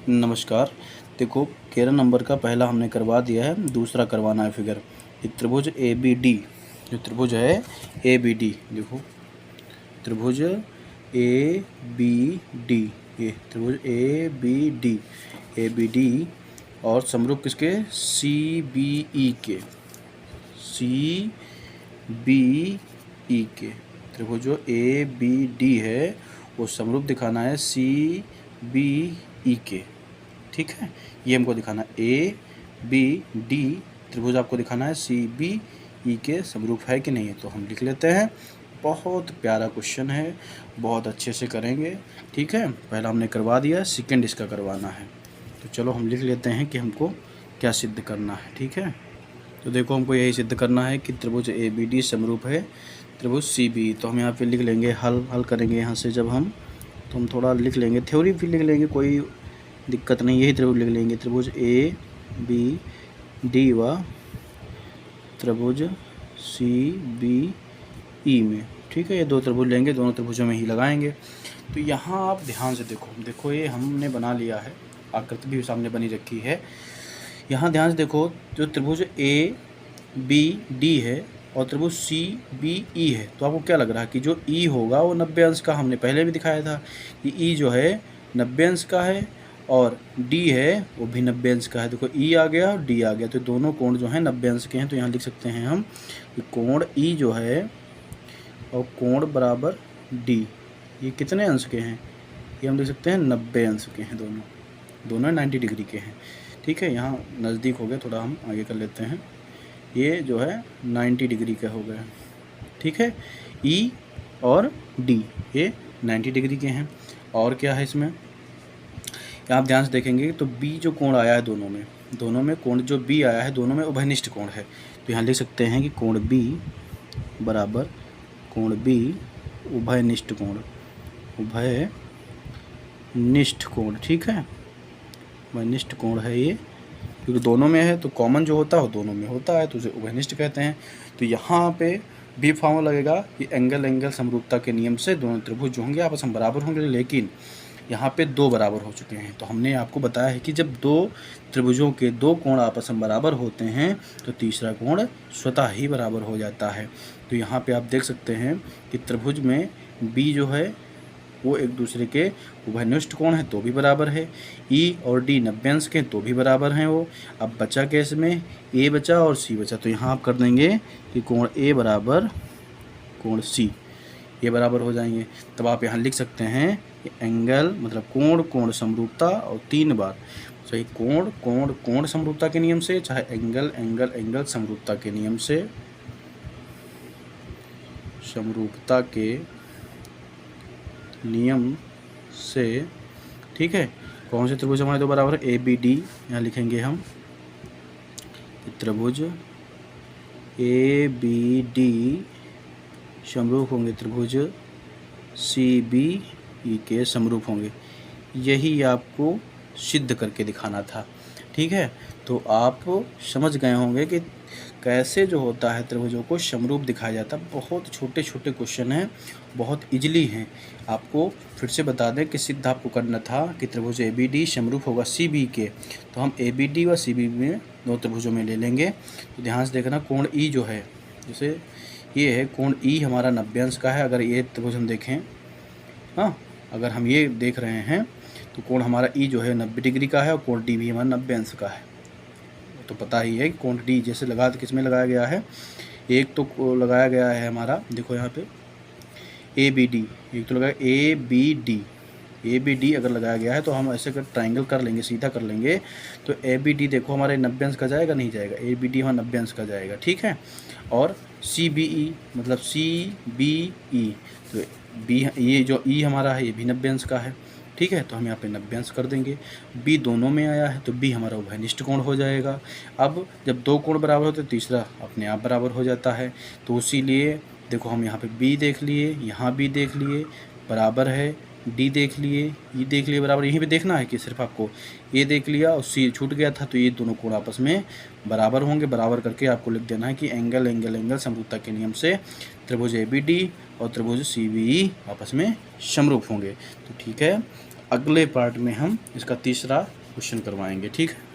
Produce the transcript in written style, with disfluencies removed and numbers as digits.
नमस्कार। देखो 13 नंबर का पहला हमने करवा दिया है, दूसरा करवाना है फिगर। ये त्रिभुज ए बी डी, जो त्रिभुज है ए बी डी, देखो त्रिभुज ए बी डी, ये त्रिभुज ए बी डी और समरूप किसके, सी बी ई के, सी बी ई के। त्रिभुज जो ए बी डी है वो समरूप दिखाना है सी बी ई के, ठीक है। ये हमको दिखाना है ए बी डी त्रिभुज, आपको दिखाना है सी बी ई के समरूप है कि नहीं है। तो हम लिख लेते हैं। बहुत प्यारा क्वेश्चन है, बहुत अच्छे से करेंगे, ठीक है। पहला हमने करवा दिया, सेकंड इसका करवाना है। तो चलो हम लिख लेते हैं कि हमको क्या सिद्ध करना है, ठीक है। तो देखो हमको यही सिद्ध करना है कि त्रिभुज ए बी डी समरूप है त्रिभुज सी बी। तो हम यहाँ पे लिख लेंगे, हल करेंगे यहाँ से जब हम, तो हम थोड़ा लिख लेंगे, थ्योरी भी लिख लेंगे, कोई दिक्कत नहीं। यही त्रिभुज लिख लेंगे, त्रिभुज ए बी डी व त्रिभुज सी बी ई में, ठीक है। ये दो त्रिभुज लेंगे, दोनों त्रिभुजों में ही लगाएंगे। तो यहाँ आप ध्यान से देखो ये हमने बना लिया है, आकृति भी सामने बनी रखी है। यहाँ ध्यान से देखो, जो त्रिभुज ए बी डी है और त्रिभुज सी बी ई है, तो आपको क्या लग रहा है कि जो ई होगा वो 90 अंश का, हमने पहले भी दिखाया था कि ई जो है 90 अंश का है और डी है वो भी 90 अंश का है। देखो ई आ गया और डी आ गया, तो दोनों कोण जो हैं 90 अंश के हैं। तो यहाँ लिख सकते हैं हम कि कोण ई जो है और कोण बराबर डी, ये कितने अंश के हैं, ये हम लिख सकते हैं 90 अंश के हैं। दोनों 90 डिग्री के हैं, ठीक है। यहाँ नज़दीक हो गया, थोड़ा हम आगे कर लेते हैं। ये जो है 90 डिग्री के हो गए, ठीक है। ई और डी ये 90 डिग्री के हैं। और क्या है इसमें, आप ध्यान से देखेंगे तो बी जो कोण आया है दोनों में कोण जो बी आया है, दोनों में उभयनिष्ठ कोण है। तो यहाँ लिख सकते हैं कि कोण बी बराबर कोण बी उभयनिष्ठ कोण, उभयनिष्ठ कोण, ठीक है। उभयनिष्ठ कोण है ये, क्योंकि दोनों में है तो कॉमन जो होता है वो दोनों में होता है, तो उसे उभयनिष्ठ कहते हैं। तो यहाँ पे बी फॉर्मूला लगेगा कि एंगल समरूपता के नियम से दोनों त्रिभुज जो होंगे आपस में बराबर होंगे, लेकिन यहाँ पे दो बराबर हो चुके हैं। तो हमने आपको बताया है कि जब दो त्रिभुजों के दो कोण आपस में बराबर होते हैं तो तीसरा कोण स्वतः ही बराबर हो जाता है। तो यहाँ पे आप देख सकते हैं कि त्रिभुज में बी जो है वो एक दूसरे के उभयनिष्ठ कोण है तो भी बराबर है, ई और डी 90 अंश के तो भी बराबर हैं वो। अब बचा केस में ए बचा और सी बचा, तो यहाँ आप कर देंगे कि कोण ए बराबर कोण सी, ये बराबर हो जाएंगे। तब आप यहाँ लिख सकते हैं कि एंगल मतलब कोण समरूपता, और 3 बार सही कोण समरूपता के नियम से, चाहे एंगल समरूपता के नियम से, समरूपता के नियम से, ठीक है। कौन से त्रिभुज हमारे दो बराबर है, ए बी डी, यहाँ लिखेंगे हम त्रिभुज ए बी डी समरूप होंगे त्रिभुज सी बी ई के समरूप होंगे। यही आपको सिद्ध करके दिखाना था, ठीक है। तो आप समझ गए होंगे कि कैसे जो होता है त्रिभुजों को समरूप दिखाया जाता है। बहुत छोटे छोटे क्वेश्चन हैं, बहुत इजीली हैं। आपको फिर से बता दें कि सिद्ध आपको करना था कि त्रिभुज ए बी डी समरूप होगा सी बी के। तो हम ए बी डी व सी बी में दो त्रिभुजों में ले लेंगे। तो ध्यान से देखना, कोण ई जो है, जैसे ये है कोण ई हमारा 90 अंश का है। अगर ये त्रिभुज हम देखें, हाँ, अगर हम ये देख रहे हैं तो कोण हमारा ई जो है 90 डिग्री का है और कोण डी भी हमारा 90 अंश का है। तो पता ही है कि कोण डी जैसे किस में लगाया गया है, एक तो लगाया गया है हमारा, देखो यहाँ पे ए बी डी, एक तो लगाया ए बी डी अगर लगाया गया है तो हम ऐसे कर ट्राइंगल कर लेंगे, सीधा कर लेंगे। तो ए बी डी देखो हमारे 90 अंश का जाएगा, नहीं जाएगा, ए बी डी हमारा 90 अंश का जाएगा, ठीक है। और सी बी ई मतलब सी बी ई, तो बी ये जो ई हमारा है ये भी 90 अंश का है, ठीक है। तो हम यहाँ पे 90 अंश कर देंगे। बी दोनों में आया है तो बी हमारा उभयनिष्ठ कोण हो जाएगा। अब जब दो कोण बराबर होते हैं तीसरा अपने आप बराबर हो जाता है। तो इसीलिए देखो हम यहाँ पे बी देख लिए, यहाँ बी देख लिए, बराबर है, डी देख लिए, ई देख लिए बराबर। यहीं पे देखना है कि सिर्फ आपको ए देख लिया और सी छूट गया था, तो ये दोनों कोण आपस में बराबर होंगे। बराबर करके आपको लिख देना है कि एंगल समरूपता के नियम से त्रिभुज ए बी डी और त्रिभुज सी बी ई आपस में समरूप होंगे। तो ठीक है, अगले पार्ट में हम इसका तीसरा क्वेश्चन करवाएंगे। ठीक है।